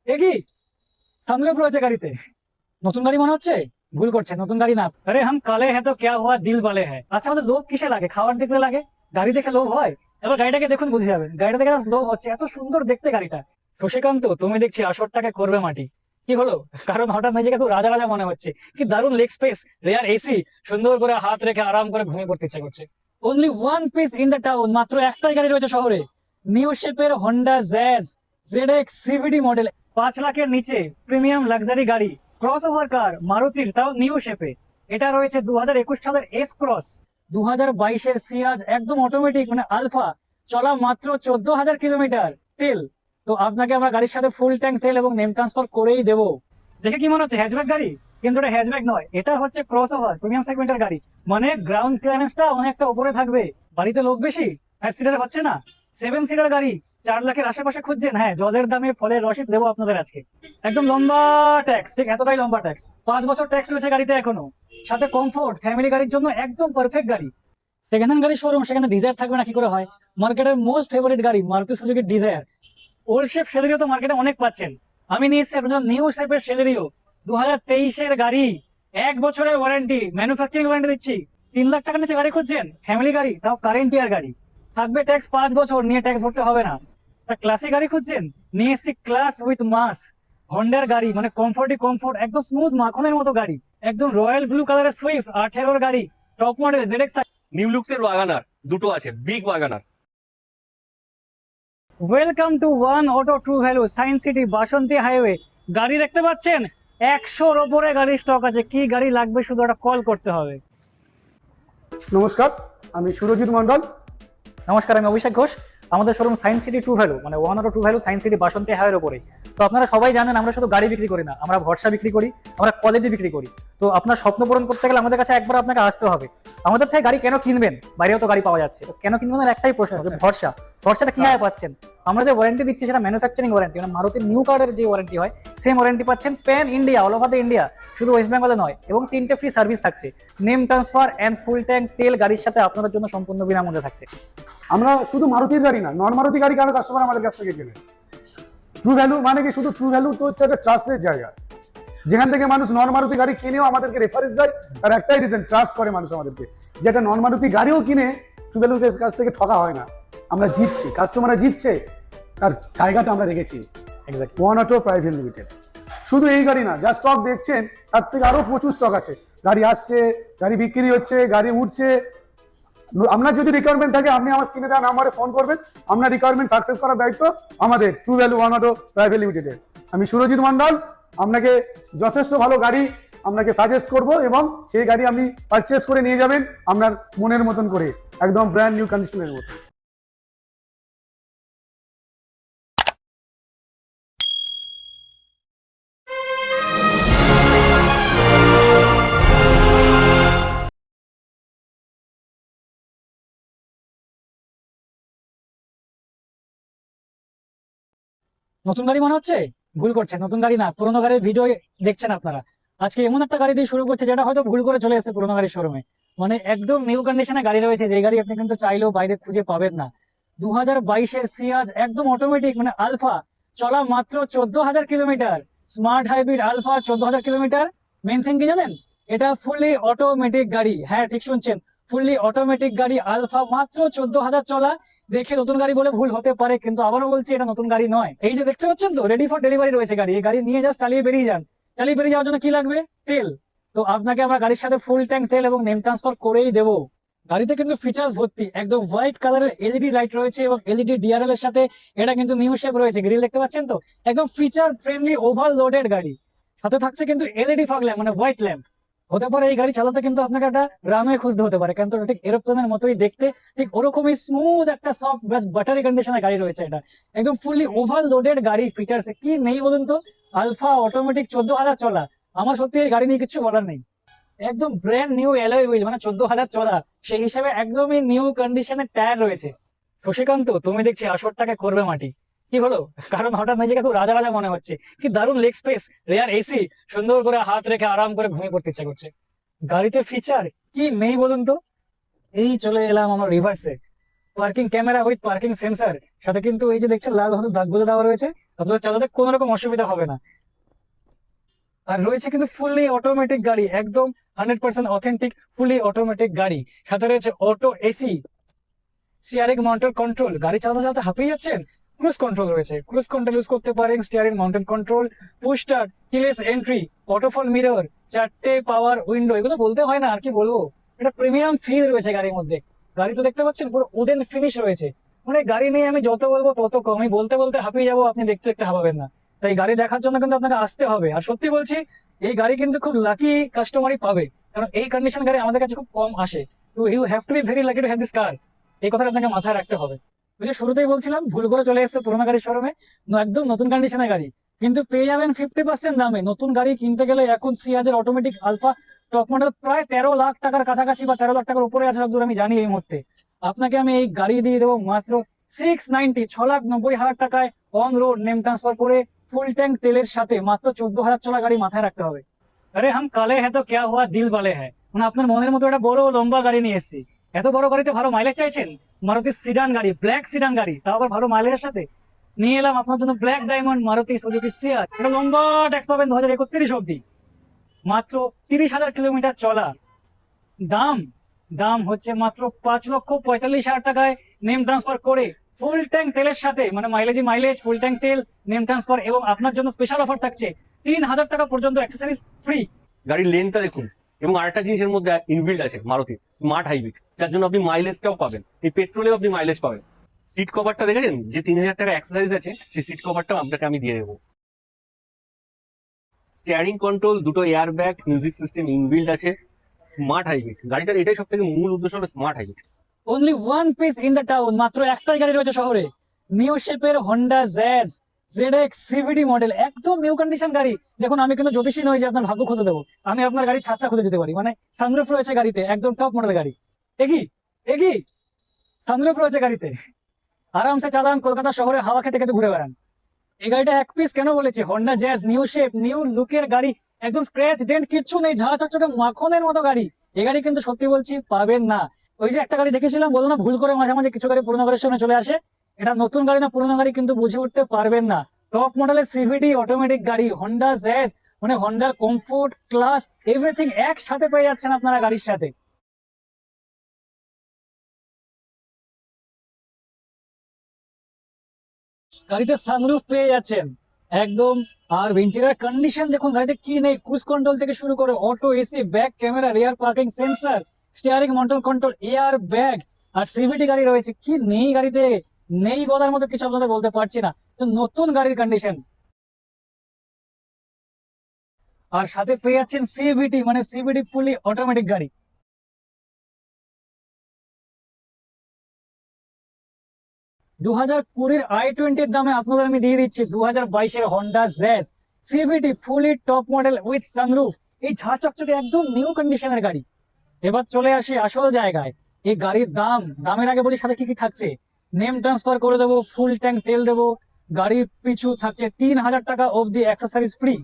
এ কি সানরুফ রয়েছে গাড়িতে? নতুন গাড়ি মনে হচ্ছে। ভুল করছে, নতুন গাড়ি না। আরে হাম কালে হ্যাঁ তো ক্যা হুয়া দিল বালে হ্যাঁ। আচ্ছা, আমাদের লোভ কিসে লাগে? খাবার দেখতে লাগে, গাড়ি দেখে লোভ হয়? এবার গাড়িটাকে দেখুন, বুঝে যাবেন গাড়িটা দেখে লোভ হচ্ছে, এত সুন্দর দেখতে গাড়িটা। শশীকান্ত, তুমি দেখছি আসরটাকে করবে মাটি। কি হলো? কারণ হঠাৎ নিজেকে খুব রাজা রাজা মনে হচ্ছে। কি দারুণ লেগ স্পেস, রেয়ার এসি, সুন্দর করে হাত রেখে আরাম করে ঘুমিয়ে পড়তে ইচ্ছা করছে। Only one piece in the town, মাত্র একটাই গাড়ি রয়েছে শহরে। নিউ শেপের Honda jazz ZX CVD model, 5 লাখের নিচে প্রিমিয়াম লাক্সারি গাড়ি, ক্রস ওভার কার মারুতির, তাও নিউ শেপে। এটা রয়েছে 2021 সালের এস ক্রস, 2022-এর সিয়াজ একদম অটোমেটিক মানে আলফা, চলা মাত্র 14,000 কিলোমিটার তেল। তো আপনাকে আমরা গাড়ির সাথে ফুল ট্যাঙ্ক তেল এবং নেম ট্রান্সফার করেই দেবো। দেখে কি মনে হচ্ছে হ্যাচব্যাক গাড়ি? কিন্তু এটা হ্যাচব্যাক নয়, এটা হচ্ছে ক্রস ওভার প্রিমিয়াম সেগমেন্টের গাড়ি। মানে গ্রাউন্ড ক্লিয়ারেন্সটা অনেকটা উপরে থাকবে। বাড়িতে লোক বেশি, 5 সিটার হচ্ছে না, 7 সিটার গাড়ি 4 লাখের আশেপাশে খুঁজছেন? হ্যাঁ, জলের দামে ফলের রসিদ দেবো আপনাদের আজকে। একদম লম্বা ট্যাক্স, ঠিক এতটাই লম্বা ট্যাক্স, 5 বছর ট্যাক্স রয়েছে গাড়িতে এখনো। সাথে কমফোর্ট, ফ্যামিলি গাড়ির জন্য একদম পারফেক্ট গাড়ি। সেকেন্ড হ্যান্ড গাড়ির শোরুম, সেখানে ডিজায়ার থাকবে না কি করে হয়? মার্কেটের মোস্ট ফেভারিট গাড়ি Maruti Suzuki desire. Old shape Celerio তো মার্কেটে অনেক পাচ্ছেন। আমি নিয়ে এসেছি আপনার জন্য নিউ শেপের সেলেরিও, 2023-এর গাড়ি, 1 বছরের ওয়ারেন্টি, ম্যানুফ্যাকচারিং ওয়ারেন্টি দিচ্ছি। 3 লাখ টাকার নিচে গাড়ি খুঁজছেন, ফ্যামিলি গাড়ি, তাও কারেন্ট ইয়ার গাড়ি, থাকবে ট্যাক্স 5 বছর, নিয়ে ট্যাক্স ভরতে হবে না। ক্লাসিক গাড়ি খুঁজছেন, নিয়ে এসেছি ক্লাস উইথ মাস, হন্ডার গাড়ি, মানে কমফোর্টই কমফোর্ট, একদম স্মুথ মাখনের মতো গাড়ি, একদম রয়্যাল ব্লু কালারের সুইফট 18-এর গাড়ি, টপ মডেল ZX। নিউ লুকসের ওয়াগানার দুটো আছে, big WagonR. Welcome to one auto true value, science city, Basanti highway. গাড়ি দেখতে পাচ্ছেন, 100-র ওপরে গাড়ির স্টক আছে। কি গাড়ি লাগবে শুধু একটা কল করতে হবে। নমস্কার, আমি সুরজিৎ মন্ডল। নমস্কার, আমি অভিষেক ঘোষ। আমাদের showroom science city true value, মানে one auto true value, science city, Basanti হাইওয়ের উপরে। তো আপনারা সবাই জানেন আমরা শুধু গাড়ি বিক্রি করি না, আমরা ভরসা বিক্রি করি, আমরা কোয়ালিটি বিক্রি করি। তো আপনার স্বপ্ন পূরণ করতে গেলে আমাদের কাছে একবার আপনাকে আসতে হবে। আমাদের থেকে গাড়ি কেন কিনবেন? বাইরেও তো গাড়ি পাওয়া যাচ্ছে, তো কেন কিনবেন এর একটাই প্রশ্ন, যে ভরসা। ভরসাটা কিভাবে পাচ্ছেন? আমরা যে ওয়ারেন্টি দিচ্ছি সেটা ম্যানুফ্যাকচারিং ওয়ারেন্টি, মানে মারুতির নিউ কার্ডের যে ওয়ারেন্টি হয়, সেম ওয়ারেন্টি পাচ্ছেন pan India, all over the India, শুধু ওয়েস্ট বেঙ্গলে নয়। এবং 3টে ফ্রি সার্ভিস থাকছে, name transfer and full tank তেল গাড়ির সাথে আপনাদের জন্য সম্পূর্ণ বিনামূল্যে থাকছে। আমরা শুধু মারুতির গাড়ি না, নন মারুতি গাড়ি কারো কাস্টমার আমাদের কাছ থেকে কেনে। ট্রু ভ্যালু মানে কি? শুধু ট্রু ভ্যালু তো হচ্ছে একটা ট্রাস্টের জায়গা, যেখান থেকে মানুষ নন মারুতি গাড়ি কিনেও আমাদেরকে রেফারেন্স দেয়। আর একটাই রিজন, ট্রাস্ট করে মানুষ আমাদেরকে। যেটা নন মারুতি গাড়িও কিনে ট্রু ভ্যালুর কাছ থেকে ঠকা হয় না। আমরা জিতছি, কাস্টমাররা জিতছে, তার জায়গাটা আমরা রেখেছি ওয়ান অটো প্রাইভেট লিমিটেড। শুধু এই গাড়ি না, যা স্টক দেখছেন তার থেকে আরো প্রচুর স্টক আছে। গাড়ি আসছে, গাড়ি বিক্রি হচ্ছে, গাড়ি উঠছে। আপনার যদি রিকোয়ারমেন্ট থাকে, আপনি আমার স্ক্রিনে দেওয়া নাম্বারে ফোন করবেন। আপনার রিকোয়ারমেন্ট সাকসেস করার দায়িত্ব আমাদের, true value one auto private লিমিটেডের। আমি সুরজিৎ মন্ডল, আপনাকে যথেষ্ট ভালো গাড়ি আপনাকে সাজেস্ট করব, এবং সেই গাড়ি আপনি পারচেস করে নিয়ে যাবেন আপনার মনের মতন করে, একদম ব্র্যান্ড নিউ কন্ডিশনের মতো। নতুন গাড়ি মনে হচ্ছে। ভুল করছেন, নতুন গাড়ি না, পুরোনো গাড়ির ভিডিও দেখছেন আপনারা। আজকে এমন একটা গাড়ি দিয়ে শুরু করছে যেটা হয়তো ভুল করে চলে এসেছে পুরোনো গাড়ির শোরুমে। মানে একদম নিউ কন্ডিশনে গাড়ি রয়েছে, যে গাড়ি আপনি কিন্তু চাইলেও বাইরে খুঁজে পাবেন না। 2022-এর সিয়াজ একদম অটোমেটিক মানে আলফা, চলা মাত্র 14,000 kilometre, smart hybrid Alpha, 14,000 kilometre. Main thing কি জানেন? এটা ফুললি অটোমেটিক গাড়ি। হ্যাঁ, ঠিক শুনছেন, ফুললি অটোমেটিক গাড়ি আলফা, মাত্র 14,000 চলা। দেখে নতুন গাড়ি বলে ভুল হতে পারে, কিন্তু আবারও বলছি এটা নতুন গাড়ি নয়। এই যে দেখতে পাচ্ছেন তো, রেডি ফর ডেলিভারি রয়েছে গাড়ি। এই গাড়ি নিয়ে জাস্ট চালিয়ে বেরিয়ে যান। চালিয়ে বেরিয়ে যাওয়ার জন্য কি লাগবে? তেল। তো আপনাকে আমরা গাড়ির সাথে ফুল ট্যাঙ্ক তেল এবং নেম ট্রান্সফার করেই দেবো। গাড়িতে কিন্তু ফিচার্স ভর্তি, একদম হোয়াইট কালারের এলইডি লাইট রয়েছে এবং এলইডি ডিআরএল এর সাথে এটা কিন্তু নিউ শেপ রয়েছে। গ্রিল দেখতে পাচ্ছেন তো, একদম ফিচার ফ্রেন্ডলি ওভারলোডেড গাড়ি। সাথে থাকছে কিন্তু এলইডি ফগ ল্যাম্প, মানে হোয়াইট ল্যাম্প। হতে পারে এই গাড়ি চালাতে কিন্তু আপনাকে একটা রানওয়ে খুঁজতে হতে পারে, কিন্তু ঠিক এরোপ্লেনের মতোই দেখতে, ঠিক ওরকমই স্মুথ একটা সফট ব্যাস বাটারি কন্ডিশনের গাড়ি রয়েছে এটা। একদম ফুললি ওভারলোডেড গাড়ি, ফিচার্স কি নেই বলুন তো? আলফা অটোমেটিক, 14,000 চলা। আমার সত্যি এই গাড়ি নিয়ে কিছু বলার নেই। একদম ব্র্যান্ড নিউ অ্যালয় হুইল, মানে 14,000 চলা, সেই হিসাবে একদমই নিউ কন্ডিশনের টায়ার রয়েছে। শশীকান্ত, তুমি দেখছি আসরটাকে করবে মাটি। কি হলো? কারণ হঠাৎ নিজেকে খুব রাজা রাজা মনে হচ্ছে। কি দারুণ লেগ স্পেস, রেয়ার এসি, সুন্দর করে হাত রেখে আরাম করে ঘুমিয়ে পড়তে ইচ্ছা করছে। গাড়িতে ফিচার কি নেই বলুন তো? এই চলে এলাম আমরা রিভার্সে। Parking camera with parking sensor, সাথে কিন্তু এই যে দেখছেন লাল হলুদ দাগগুলো দেওয়া রয়েছে, আপনাদের চালাতে কোনো রকম অসুবিধা হবে না। আর রয়েছে কিন্তু ফুললি অটোমেটিক গাড়ি, একদম 100% অথেন্টিক ফুলি অটোমেটিক গাড়ি। সাথে রয়েছে auto AC, steering mountain control. গাড়ি চালাতে চালাতে হাঁপিয়ে যাচ্ছেন, ক্রুজ কন্ট্রোল রয়েছে, ক্রুজ কন্ট্রোল ইউজ করতে পারেন। Steering mountain control, push start, keyless entry, autofold mirror, 4টে পাওয়ার উইন্ডো। এগুলো বলতে হয় না, আর কি বলবো। এটা প্রিমিয়াম ফিল রয়েছে গাড়ির মধ্যে। গাড়ি তো দেখতে পাচ্ছেন পুরো উডেন ফিনিশ রয়েছে। মানে গাড়ি নিয়ে আমি যত বলবো তত কম, আমি বলতে বলতে হাঁপিয়ে যাবো, আপনি দেখতে দেখতে হাঁপাবেন না। তাই গাড়ি দেখার জন্য কিন্তু আপনাকে আসতে হবে। আর সত্যি বলছি, এই গাড়ি কিন্তু খুব লাকি কাস্টমারই পাবে, কারণ এই কন্ডিশন গাড়ি আমাদের কাছে খুব কম আসে। তো you have to be very lucky to have this car. এই কথাটা আপনাকে মাথায় রাখতে হবে। ওই যে শুরুতেই বলছিলাম, ভুল করে চলে এসেছে পুরোনো গাড়ির শোরুমে, একদম নতুন কন্ডিশনের গাড়ি, কিন্তু পেয়ে যাবেন 50% দামে। নতুন গাড়ি কিনতে গেলে এখন সিয়াজের অটোমেটিক আলফা টপ মডেল প্রায় 13 লাখ টাকার কাছাকাছি বা 13 লাখ টাকার উপরে আছে যতদূর আমি জানি এই মুহূর্তে। আপনাকে আমি এই গাড়ি দিয়ে দেবো মাত্র 690, 6,90,000 টাকায় অন রোড নেম ট্রান্সফার করে, ফুল ট্যাঙ্ক তেলের সাথে। মাত্র 14,000 চলা গাড়ি, মাথায় রাখতে হবে। আরে হাম কালে হ্যাঁ তো ক্যা হুয়া দিল বালে হ্যাঁ। মানে আপনার মনের মতো একটা বড় লম্বা গাড়ি নিয়ে এসেছি। এত বড় গাড়িতে ভালো মাইলেজ চাইছেন, মারুতি সিডান গাড়ি, ব্ল্যাক সিডান গাড়ি, তাও আবার ভালো মাইলেজের সাথে নিয়ে এলাম আপনার জন্য ব্ল্যাক ডায়মন্ড মারুতি সুজুকি সিয়াজ। এটা লম্বা ট্যাক্স পাবেন 2031 অব্দি। মাত্র 30,000 কিলোমিটার চলা। দাম দাম হচ্ছে মাত্র 5,45,000 টাকায় নেম ট্রান্সফার করে, ফুল ট্যাঙ্ক তেলের সাথে। মানে মাইলেজ, ফুল ট্যাঙ্ক তেল, নেম ট্রান্সফার, এবং আপনার জন্য স্পেশাল অফার থাকছে 3,000 টাকা পর্যন্ত অ্যাক্সেসরিজ ফ্রি। গাড়ির লেনটা দেখুন। এবং আরেকটা জিনিসের মধ্যে ইনবিল্ড আছে মারুতি স্মার্ট হাইব্রিড, যার জন্য আপনি মাইলেজটাও পাবেন, এই পেট্রোলেও আপনি মাইলেজ পাবেন। সিট কভারটা দেখেছেন, যে 3,000 টাকা অ্যাক্সেসরিজ আছে, সেই সিট কভারটাও আপনাকে আমি দিয়ে দেবো। স্টিয়ারিং কন্ট্রোল, দুটো air bag, music system inbuilt আছে। স্মার্ট হাইব্রিড গাড়িটার এটাই সব থেকে মূল উদ্দেশ্য হলো smart hybrid. Only one piece in the town, মাত্র একটাই গাড়ি রয়েছে শহরে। নিউ শেপের Honda jazz ZX CVD model, একদম নিউ কন্ডিশন গাড়ি। দেখুন, আমি কিন্তু জ্যোতিষী নই যে আপনার ভাগ্য খুঁজে দেবো। আমি আপনার গাড়ির ছাদটা খুঁজে দিতে পারি। মানে সানরুফ রয়েছে গাড়িতে, একদম টপ মডেল গাড়ি। এগি এগি সানরুফ রয়েছে গাড়িতে, আরামসে চালান, কলকাতা শহরে হাওয়া খেতে খেতে ঘুরে বেড়ান। এই গাড়িটা এক পিস কেন বলেছি, Honda jazz new shape, new লুকের গাড়ি, একদম স্ক্র্যাচ ডেন্ট কিচ্ছু নেই, ঝাঁ চকচকে মাখনের মতো গাড়ি। এই গাড়ি কিন্তু সত্যি বলছি পাবেন না। ওই যে একটা গাড়ি দেখেছিলাম, বলো না ভুল করে মাঝে মাঝে কিছু গাড়ি পুরোনো গাড়ির সামনে চলে আসে। এটা নতুন গাড়ি না পুরোনো গাড়ি কিন্তু বুঝে উঠতে পারবেন না। টপ মডেলের সিভিডি অটোমেটিক গাড়ি হন্ডা জ্যাজ, মানে হন্ডার কমফোর্ট, ক্লাস, এভরিথিং একসাথে পেয়ে যাচ্ছেন আপনারা গাড়ির সাথে। গাড়িতে সানরুফ পেয়ে যাচ্ছেন একদম। আর ইন্টেরিয়র কন্ডিশন দেখুন গাড়িতে কি নেই, ক্রুজ কন্ট্রোল থেকে শুরু করে auto AC, back camera, rear parking sensor, steering mountain control, air bag, আর সিভিটি গাড়ি রয়েছে। কি নেই গাড়িতে, নেই বলার মতো কিছু আপনাদের বলতে পারছি না। তো নতুন গাড়ির কন্ডিশন, আর সাথে পেয়ে যাচ্ছেন সিভিটি, মানে সিভিটি ফুলি অটোমেটিক গাড়ি। 2020 i20 দামে আপনাদের আমি দিয়ে দিচ্ছি 2022 Honda Jazz CVT fully top model with sunroof. এই ঝাঁ চকচকে একদম নিউ কন্ডিশনের গাড়ি। এবার চলে আসি আসল জায়গায়। এই গাড়ির দামের আগে বলি সাথে কি কি থাকছে। নেম ট্রান্সফার করে দেবো, ফুল ট্যাঙ্ক তেল দেবো, গাড়ির পিছু থাকছে 3,000 টাকা অবধি অ্যাক্সেসরিজ ফ্রি।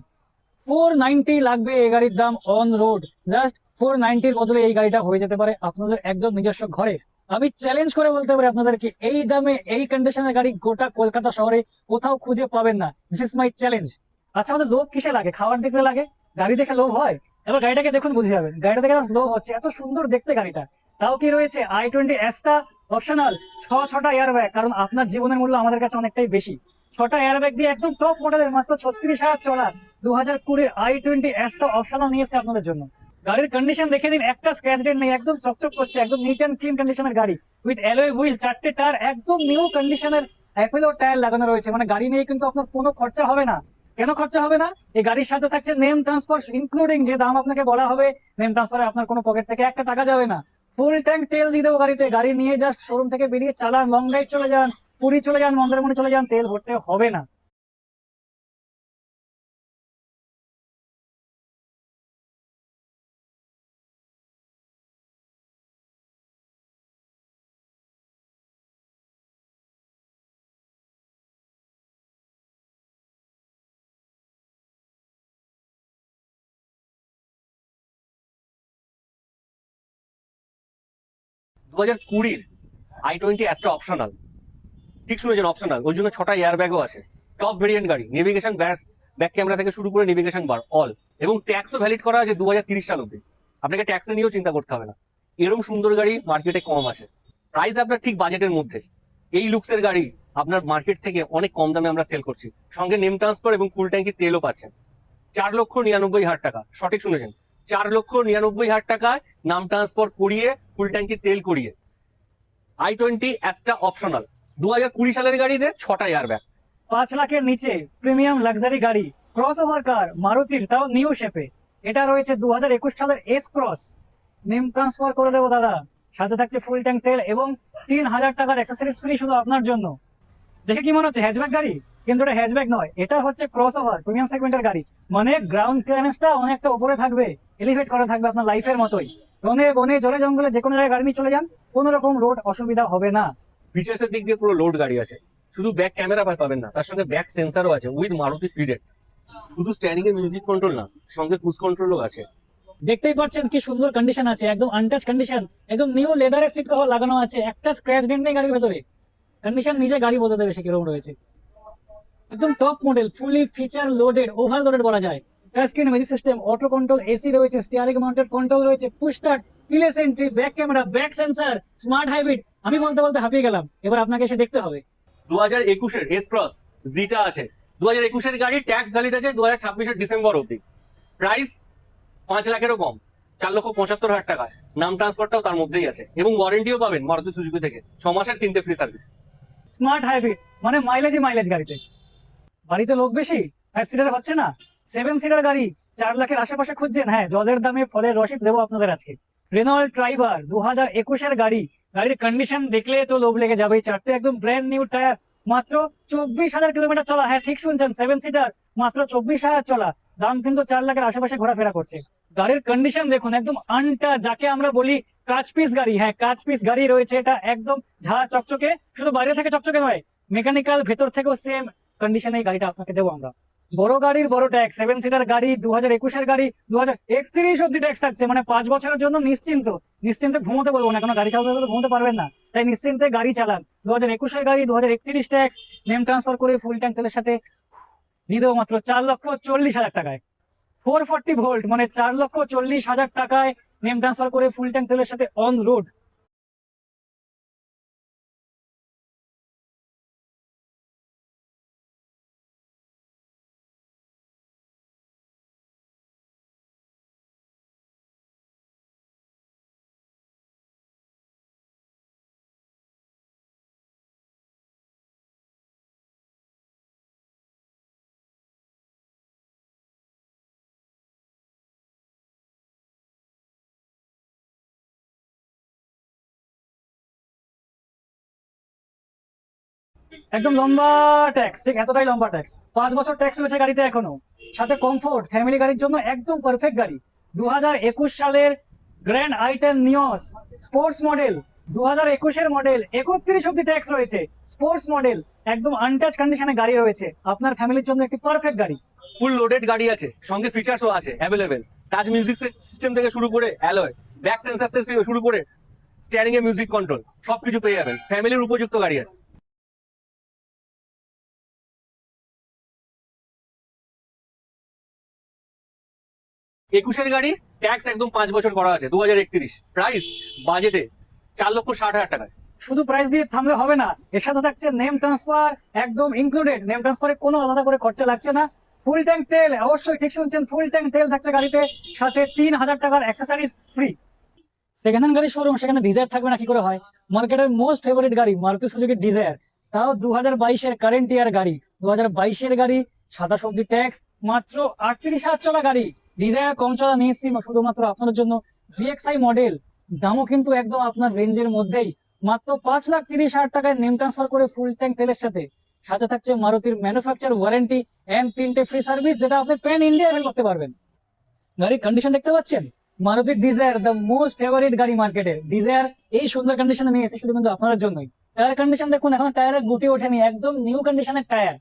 490 লাগবে এই গাড়ির দাম অন রোড। জাস্ট 490-র বদলে এই গাড়িটা হয়ে যেতে পারে আপনাদের একদম নিজস্ব ঘরের। আমি চ্যালেঞ্জ করে বলতে পারি আপনাদেরকে, এই দামে এই কন্ডিশনের গাড়ি গোটা কলকাতা শহরে কোথাও খুঁজে পাবেন না। This is my challenge. আচ্ছা, আমাদের লোভ কিসে লাগে? খাওয়ার দেখতে লাগে, গাড়ি দেখে লোভ হয়। এবার গাড়িটাকে দেখুন, বুঝে যাবেন গাড়িটা দেখে লোভ হচ্ছে। এত সুন্দর দেখতে গাড়িটা, তাও কি রয়েছে i20 এস্তা অপশনাল, ছটা এয়ার ব্যাগ। কারণ আপনার জীবনের মূল্য আমাদের কাছে অনেকটাই বেশি। 6টা এয়ার ব্যাগ দিয়ে একদম টপ মডেলের, মাত্র 36,000 চলা 2020 i20 এস্তা অপশনাল নিয়েছে আপনাদের জন্য। গাড়ির কন্ডিশন দেখে দিন, একটা স্ক্র্যাচ ডেন্ট নেই, একদম চকচক করছে, একদম নিট এন্ড ক্লিন কন্ডিশনের গাড়ি উইথ অ্যালয় হুইল, 4টে টায়ার একদম নিউ কন্ডিশনের অ্যাপেলো টায়ার লাগানো রয়েছে। মানে গাড়ি নিয়ে কিন্তু আপনার কোনো খরচা হবে না। কেন খরচা হবে না? এই গাড়ির সাথে থাকছে নেম ট্রান্সফার ইনক্লুডিং, যে দাম আপনাকে বলা হবে নেম ট্রান্সফারে আপনার কোনো পকেট থেকে একটা টাকা যাবে না। ফুল ট্যাঙ্ক তেল দিয়ে দেবো গাড়িতে। গাড়ি নিয়ে জাস্ট শোরুম থেকে বেরিয়ে চালান, লং ড্রাইভ চলে যান, পুরী চলে যান, মন্দারমণি চলে যান, তেল ভরতে হবে না। দু হাজার কুড়ির i20 অ্যাস্ট্রা অপশনাল, ঠিক শুনেছেন, অপশনাল। ওই জন্য 6টা এয়ার ব্যাগও আছে। টপ ভেরিয়েন্ট গাড়ি, নেভিগেশন ব্যাক ক্যামেরা থেকে শুরু করে নেভিগেশন বার অল, এবং ট্যাক্সও ভ্যালিড করা আছে 2030 সাল অব্দি। আপনাকে ট্যাক্সে নিয়েও চিন্তা করতে হবে না। এরকম সুন্দর গাড়ি মার্কেটে কম আছে, প্রাইস আপনার ঠিক বাজেটের মধ্যে। এই লুকসের গাড়ি আপনার মার্কেট থেকে অনেক কম দামে আমরা সেল করছি, সঙ্গে নেম ট্রান্সফার এবং ফুল ট্যাঙ্কি তেলও পাচ্ছেন। 4,99,000 টাকা, সঠিক শুনেছেন, 4,99,000 টাকায় নাম ট্রান্সফার করিয়ে ফুল ট্যাঙ্কি তেল করিয়ে i20 অ্যাস্টা অপশনাল। 2020 সালের গাড়িতে 6টা এয়ারব্যাগ। 5 লাখের নিচে প্রিমিয়াম লাক্সারি গাড়ি, ক্রস ওভার কার মারুতির, তাও নিউ শেপে। এটা রয়েছে 2021 সালের এস ক্রস। নেম ট্রান্সফার করে দেবো দাদা, সাথে থাকছে ফুল ট্যাঙ্ক তেল এবং 3,000 টাকার অ্যাক্সেসরিজ ফ্রি শুধু আপনার জন্য। দেখে কি মনে হচ্ছে হ্যাচব্যাক গাড়ি? কিন্তু এটা হ্যাচব্যাক নয়, এটা হচ্ছে ক্রস ওভার প্রিমিয়াম সেগমেন্টের গাড়ি। মানে গ্রাউন্ড ক্লিয়ারেন্সটা অনেকটা উপরে থাকবে, এলিভেট করা থাকবে আপনার লাইফের মতোই। রনে বনে জলে জঙ্গলে যে কোনো জায়গায় গাড়ি নিয়ে চলে যান, কোনো রকম রোড অসুবিধা হবে না। ফিচার্সের দিক দিয়ে পুরো লোড গাড়ি আছে। শুধু ব্যাক ক্যামেরা পাবেন না, তার সঙ্গে ব্যাক সেন্সারও আছে উইথ মারুতি ফিডেড। শুধু স্ট্যান্ডিং এর মিউজিক কন্ট্রোল না, সঙ্গে ক্রুজ কন্ট্রোলও আছে। দেখতেই পাচ্ছেন কি সুন্দর কন্ডিশন আছে, একদম আনটাচ কন্ডিশন, একদম নিউ লেদারের সিট কভার লাগানো আছে, একটা স্ক্র্যাচ ডেন্ট নেই গাড়ির ভেতরে। কন্ডিশন নিজে গাড়ি বলতে দেবে সে কিরকম রয়েছে। একদম টপ মডেল, ফুলি ফিচার লোডেড, ওভারলোডেড বলা যায়। Touch screen magic system, auto control, AC রয়েছে, স্টিয়ারিং মাউন্টেড কন্ট্রোল রয়েছে, push start, keyless entry, back camera, back sensor, smart hybrid. আমি বলতে বলতে হাঁপিয়ে গেলাম, এবার আপনাকে এসে দেখতে হবে। 2021 এস ক্রস জিটা আছে। 2021 গাড়ি, ট্যাক্স ভ্যালিড আছে 2026 ডিসেম্বর অব্দি। প্রাইস 5 লাখেরও কম, 4,75,000 টাকায়। নাম ট্রান্সফারটাও তার মধ্যেই আছে, এবং ওয়ারেন্টিও পাবেন মারুতি সুজুকি থেকে 6 মাসের 3টে ফ্রি সার্ভিস। স্মার্ট হাইব্রিড মানে মাইলেজ গাড়িতে। বাড়িতে লোক বেশি, 5 সিটার হচ্ছে না, 7 সিটার গাড়ি 4 লাখের আশেপাশে খুঁজছেন? হ্যাঁ, জলের দামে ফলের রসিদ দেবো আপনাদের আজকে। রেনল্ট ট্রাইবার 2021 গাড়ি। গাড়ির কন্ডিশন দেখলে তো লোভ লেগে যাবে। 4টে একদম ব্র্যান্ড নিউ টায়ার, মাত্র 24,000 কিলোমিটার চলা। হ্যাঁ ঠিক শুনছেন, 7 সিটার, মাত্র 24,000 চলা। দাম কিন্তু 4 লাখের আশেপাশে ঘোরাফেরা করছে। গাড়ির কন্ডিশন দেখুন, একদম আনটাচ, যাকে আমরা বলি কাচ পিস গাড়ি। হ্যাঁ, কাচ পিস গাড়ি রয়েছে এটা, একদম ঝাঁ চকচকে। শুধু বাইরে থেকে চকচকে নয়, মেকানিক্যাল ভেতর থেকেও সেম কন্ডিশনে এই গাড়িটা আপনাকে দেবো আমরা। বড় গাড়ির বড় ট্যাক্স, 7 সিটার গাড়ি, 2021 গাড়ি, 2031 অব্দি ট্যাক্স থাকছে। মানে 5 বছরের জন্য নিশ্চিন্তে ঘুমোতে বলবো না, কোনো গাড়ি চালাতে তো ঘুমোতে পারবেন না, তাই নিশ্চিন্তে গাড়ি চালান। 2021 গাড়ি, 2031 ট্যাক্স, নেম ট্রান্সফার করে ফুল ট্যাঙ্ক তেলের সাথে দিয়ে দেবো মাত্র 4,40,000 টাকায়। 440 ভোল্ট মানে 4,40,000 টাকায় নেম ট্রান্সফার করে ফুল ট্যাঙ্ক তেলের সাথে অন রোড। একদম লম্বা ট্যাক্স, ঠিক এতটাই লম্বা ট্যাক্স। 5 বছর ট্যাক্স রয়েছে গাড়িতে এখনো, সাথে কমফোর্ট, ফ্যামিলি গাড়ির জন্য একদম পারফেক্ট গাড়ি। 2021 সালের grand আইটেন Nios sports model, 2021 model, 31 অব্দি ট্যাক্স রয়েছে। স্পোর্টস মডেল, একদম আনটাচ কন্ডিশনে গাড়ি রয়েছে, আপনার ফ্যামিলির জন্য একটি পারফেক্ট গাড়ি। ফুল লোডেড গাড়ি আছে, সঙ্গে ফিচার্সও আছে অ্যাভেলেবেল। টাচ মিউজিক সিস্টেম থেকে শুরু করে অ্যালয়, ব্যাক সেন্সার থেকে শুরু করে স্টিয়ারিং এ মিউজিক কন্ট্রোল, সবকিছু পেয়ে যাবেন। ফ্যামিলির উপযুক্ত গাড়ি আছে। 21 গাড়ি, ট্যাক্স একদম 5 বছর করা আছে 2031। প্রাইস বাজেটে 4,60,000 টাকায়। শুধু প্রাইস দিয়ে থামলে হবে না, এর সাথে থাকছে নেম ট্রান্সফার, একদম ইনক্লুডেড। নেম ট্রান্সফারে কোনো আলাদা করে খরচা লাগছে না। ফুল ট্যাঙ্ক তেল, অবশ্যই ঠিক শুনছেন, ফুল ট্যাঙ্ক তেল থাকছে গাড়িতে, সাথে 3,000 টাকার অ্যাক্সেসরিজ ফ্রি। সেকেন্ড হ্যান্ড গাড়ির শোরুম, সেখানে ডিজায়ার থাকবে না কি করে হয়? মার্কেটের মোস্ট ফেভারিট গাড়ি মারুতি সুজুকি ডিজায়ার, তাও 2022 কারেন্ট ইয়ার গাড়ি। 2022 গাড়ি, 27 অব্দি ট্যাক্স, মাত্র 38,000 চলা গাড়ি। ডিজায়ার কম চলা নিয়ে এসেছি শুধুমাত্র আপনাদের জন্য। ভিএক্সআই মডেল, দামও কিন্তু একদম আপনার রেঞ্জের মধ্যেই, মাত্র 5,30,000 টাকায় নেম ট্রান্সফার করে ফুল ট্যাঙ্ক তেলের সাথে। সাথে থাকছে মারুতির ম্যানুফ্যাকচার ওয়ারেন্টি এন্ড 3টে ফ্রি সার্ভিস, যেটা আপনি প্যান ইন্ডিয়া অ্যাভেল করতে পারবেন। গাড়ির কন্ডিশন দেখতে পাচ্ছেন, Maruti desire, the most favourite গাড়ি মার্কেটে। ডিজায়ার এই সুন্দর কন্ডিশনে নিয়ে এসেছি শুধু কিন্তু আপনার জন্যই। টায়ার কন্ডিশন দেখুন, এখন টায়ারের গুটি ওঠেনি, একদম নিউ কন্ডিশনের টায়ার।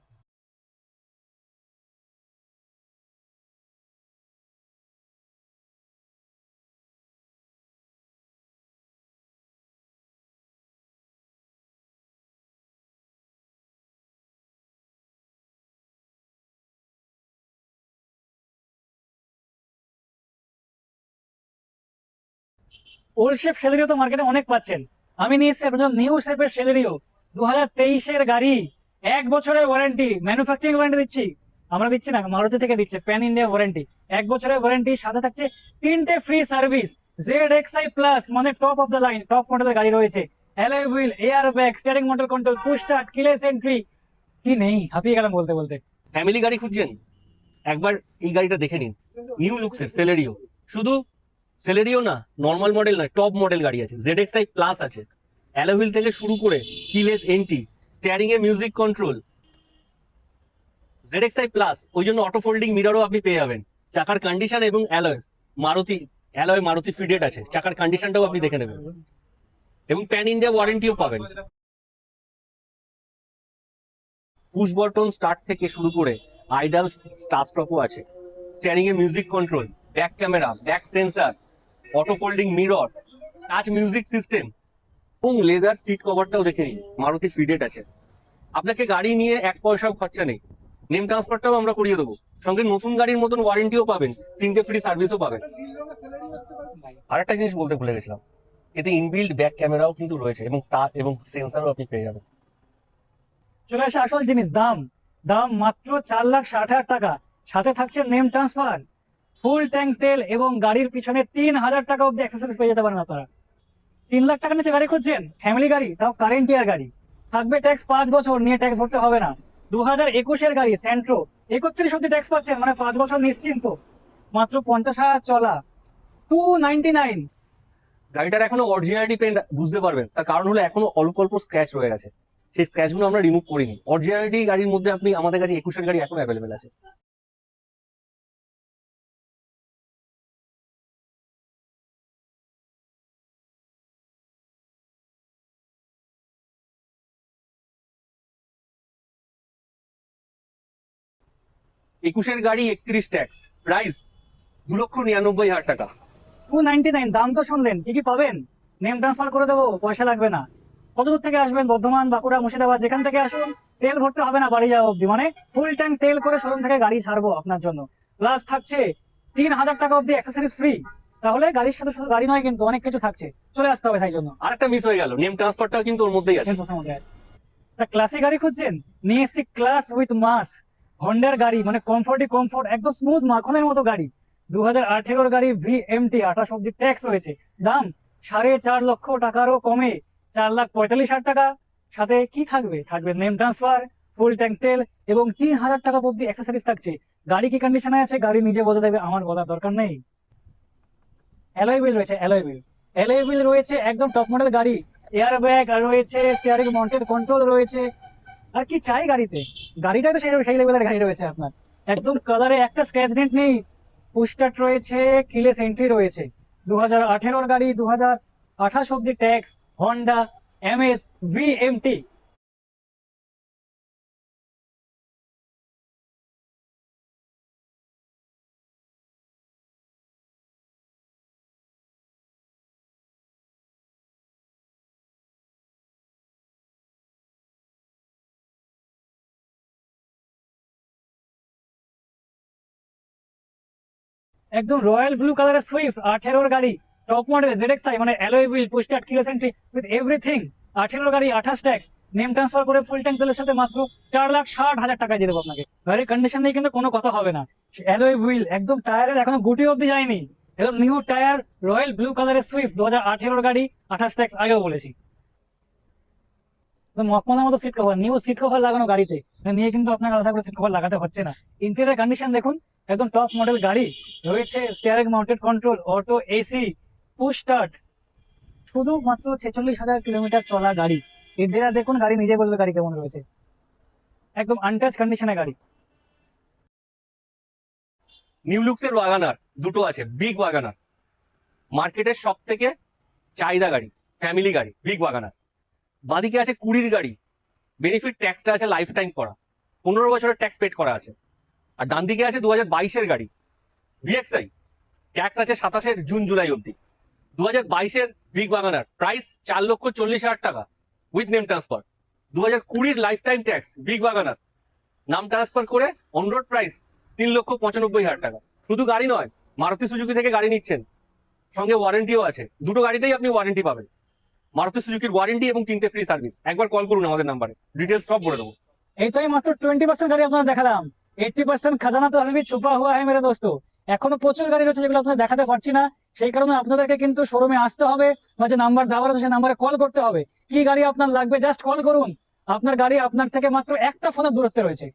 ওল্ড শেপ সেলেরিও তো মার্কেটে অনেক পাচ্ছেন, আমি নিয়ে এসেছি আপনার নিউ শেপের সেলেরিও। 2023-এর গাড়ি, 1 বছরের ওয়ারেন্টি, ম্যানুফ্যাকচারিং ওয়ারেন্টি দিচ্ছি, আমরা দিচ্ছি না, মারুতি থেকে দিচ্ছে, প্যান ইন্ডিয়া ওয়ারেন্টি। 1 বছরের ওয়ারেন্টি, সাথে থাকছে 3টে ফ্রি সার্ভিস। ZXi প্লাস মানে top of the line, top মডেলের গাড়ি রয়েছে। Alloy wheel, air bag, steering motor control, push start, keyless entry. কি নেই, হাঁপিয়ে গেলাম বলতে বলতে। ফ্যামিলি গাড়ি খুঁজছেন, একবার এই গাড়িটা দেখে নিন। নিউ লুকসের সেলেরিও, শুধু সেলেরিও না, নর্মাল মডেল নয়, টপ মডেল গাড়ি আছে। ZXi প্লাস আছে, অ্যালয় হুইল থেকে শুরু করে কিলেস এন্ট্রি, স্টিয়ারিং এ মিউজিক কন্ট্রোল। ZXi প্লাস, ওই জন্য অটো ফোল্ডিং মিররও আপনি পেয়ে যাবেন। চাকার কন্ডিশন এবং অ্যালয় মারুতি ফিডেড আছে, চাকার কন্ডিশনটাও আপনি দেখে নেবেন, এবং প্যান ইন্ডিয়া ওয়ারেন্টিও পাবেন। পুশ বটন স্টার্ট থেকে শুরু করে আইডাল স্টার্ট স্টপও আছে। স্টিয়ারিং এ music control, back camera, back sensor, auto folding mirror, touch music system, এবং লেদার সিট কভারটাও দেখে নিন, মারুতি ফিডেড আছে। আপনাকে গাড়ি নিয়ে 1 পয়সাও খরচা নেই, নেম ট্রান্সফারটাও আমরা করিয়ে দেবো, সঙ্গে নতুন গাড়ির মতন ওয়ারেন্টিও পাবেন, 3টে ফ্রি সার্ভিসও পাবেন। আরেকটা জিনিস বলতে ভুলে গেছিলাম, এতে ইনবিল্ড ব্যাক ক্যামেরাও কিন্তু রয়েছে, এবং টাচ এবং সেন্সারও আপনি পেয়ে যাবেন। চলে আসে আসল জিনিস, দাম। দাম মাত্র 4,60,000 টাকা, সাথে থাকছে নেম ট্রান্সফার, ফুল ট্যাঙ্ক তেল, এবং গাড়ির পিছনে 3,000 টাকা অব্দি অ্যাক্সেসরিজ পেয়ে যেতে পারেন আপনারা। 3 লাখ টাকা নিচে গাড়ি খুঁজছেন, ফ্যামিলি গাড়ি, তাও কারেন্ট ইয়ার গাড়ি, থাকবে ট্যাক্স 5 বছর, নিয়ে ট্যাক্স ভরতে হবে না। 2021-এর গাড়ি সেন্ট্রো, 31 অব্দি ট্যাক্স পাচ্ছেন, মানে 5 বছর নিশ্চিন্ত, মাত্র 50,000 চলা, 299। গাড়িটার এখনো অরিজিনালিটি পেন বুঝতে পারবেন, তার কারণ হলো এখনো অল্প অল্প স্ক্র্যাচ রয়ে গেছে, সেই স্ক্র্যাচগুলো আমরা রিমুভ করিনি। অরিজিনালিটি গাড়ির মধ্যে আপনি আমাদের কাছে 21-এর গাড়ি এখন অ্যাভেলেবেল আছে। একুশের গাড়ি 31 ট্যাক্স, প্রাইস 2,99,000 টাকা। 299, দাম তো শুনলেন, কি কি পাবেন? নেম ট্রান্সফার করে দেবো, পয়সা লাগবে না। কত দূর থেকে আসবেন? বর্ধমান, বাঁকুড়া, মুর্শিদাবাদ, যেখান থেকে আসুন, তেল ভরতে হবে না বাড়ি যাওয়া অব্দি, মানে ফুল ট্যাঙ্ক তেল করে শোরুম থেকে গাড়ি ছাড়বো আপনার জন্য। প্লাস থাকছে 3,000 টাকা অব্দি অ্যাক্সেসরিজ ফ্রি। তাহলে গাড়ির সাথে শুধু গাড়ি নয়, কিন্তু অনেক কিছু থাকছে, চলে আসতে হবে তাই জন্য। আরেকটা মিস হয়ে গেল, নেম ট্রান্সফারটাও কিন্তু ওর মধ্যেই আছে। সেন্সের মধ্যে আছে। একটা ক্লাসিক গাড়ি খুঁজছেন, নিয়ে এসছি ক্লাস উইথ মাস, হন্ডার গাড়ি, মানে কমফোর্ট, একদম স্মুথ মাখনের মতো গাড়ি। 2018-এর গাড়ি, VMT, 28 অব্দি ট্যাক্স রয়েছে। দাম 4.5 লক্ষ টাকারও কমে, 4,45,000 টাকা। সাথে কি থাকবে? থাকবে নেম ট্রান্সফার, ফুল ট্যাঙ্ক তেল, এবং 3,000 টাকা অব্দি অ্যাক্সেসরিজ থাকছে। গাড়ি কি কন্ডিশনে আছে গাড়ি নিজে বলে দেবে, আমার বলার দরকার নেই। অ্যালয় হুইল রয়েছে, অ্যালয় হুইল রয়েছে, একদম টপ মডেল গাড়ি। এয়ার ব্যাগ রয়েছে, স্টিয়ারিং মাউন্টেড কন্ট্রোল রয়েছে। আর কি চাই গাড়িতে? গাড়িটাই তো সেই লেভেলের গাড়ি রয়েছে আপনার, একদম কালারে একটা স্ক্র্যাচ ডেন্ট নেই। পুশ স্টার্ট রয়েছে, কিলেস এন্ট্রি রয়েছে। 2018-এর গাড়ি, 2028 অব্দি ট্যাক্স, হন্ডা MS VMT। একদম রয়্যাল ব্লু কালারের সুইফট, 18-এর গাড়ি, টপ মডেল, ZXi, মানে alloy wheel, push start, keyless entry with everything. 18-এর গাড়ি, 28 ট্যাক্স, নেম ট্রান্সফার করে ফুল ট্যাঙ্ক তেলের সাথে মাত্র 4,60,000 টাকায় দিয়ে দেবো আপনাকে। গাড়ির কন্ডিশন নিয়ে কিন্তু কোনো কথা হবে না। অ্যালয় হুইল, একদম টায়ারের এখনো গুটি অব্দি যায়নি, একদম নিউ টায়ার, রয়্যাল ব্লু কালারের সুইফট, 2018-এর গাড়ি, 28 ট্যাক্স, আগেও বলেছি। মকমলের মতো seat cover, new seat cover লাগানো গাড়িতে, নিয়ে কিন্তু আপনার আলাদা করে সিট কভার লাগাতে হচ্ছে না। ইন্টেরিয়র কন্ডিশন দেখুন, একদম টপ মডেল গাড়ি রয়েছে, steering mounted control, auto AC, push start. শুধুমাত্র 46,000 কিলোমিটার চলা গাড়ি। ইন্টেরিয়র দেখুন, গাড়ি নিজে বলবে গাড়ি কেমন রয়েছে, একদম আনটাচ কন্ডিশনে গাড়ি। নিউ লুকসের ওয়াগানার দুটো আছে, বিগ ওয়াগানার, মার্কেটের সব থেকে চাহিদা গাড়ি, ফ্যামিলি গাড়ি, বিগ ওয়াগানার। বাদিকে আছে 20-র গাড়ি, বেনিফিট ট্যাক্সটা আছে লাইফ টাইম করা, 15 বছরের ট্যাক্স পেড করা আছে। আর ডান দিকে আছে 2022-এর গাড়ি, VXi, ট্যাক্স আছে 27 জুন জুলাই অব্দি। 2022-এর বিগ ওয়াগানার, প্রাইস 4,40,000 টাকা উইথ নেম ট্রান্সফার। 2020-র lifetime tax, big Wagon R, নাম ট্রান্সফার করে অন রোড প্রাইস 3,95,000 টাকা। শুধু গাড়ি নয়, মারুতি সুজুকি থেকে গাড়ি নিচ্ছেন, সঙ্গে ওয়ারেন্টিও আছে, দুটো গাড়িতেই আপনি ওয়ারেন্টি পাবেন। মারুতি সুজুকির ওয়ারেন্টি এবং 3টে ফ্রি সার্ভিস। একবার কল করুন আমাদের নাম্বারে, ডিটেলস সব বলে দেবো। এই তো মাত্র 20% গাড়ি আপনারা দেখালাম, 80% খাজানা তো अभी भी छुपा हुआ है मेरे दोस्तों। এখনো প্রচুর গাড়ি রয়েছে যেগুলো আপনাদের দেখাতে পারছি না, সেই কারণে আপনাদেরকে কিন্তু শোরুমে আসতে হবে বা যে নাম্বার দেওয়া আছে সেই নাম্বারে কল করতে হবে। কি গাড়ি আপনার লাগবে জাস্ট কল করুন, আপনার গাড়ি আপনার থেকে মাত্র একটা ফোনের দূরত্বে রয়েছে।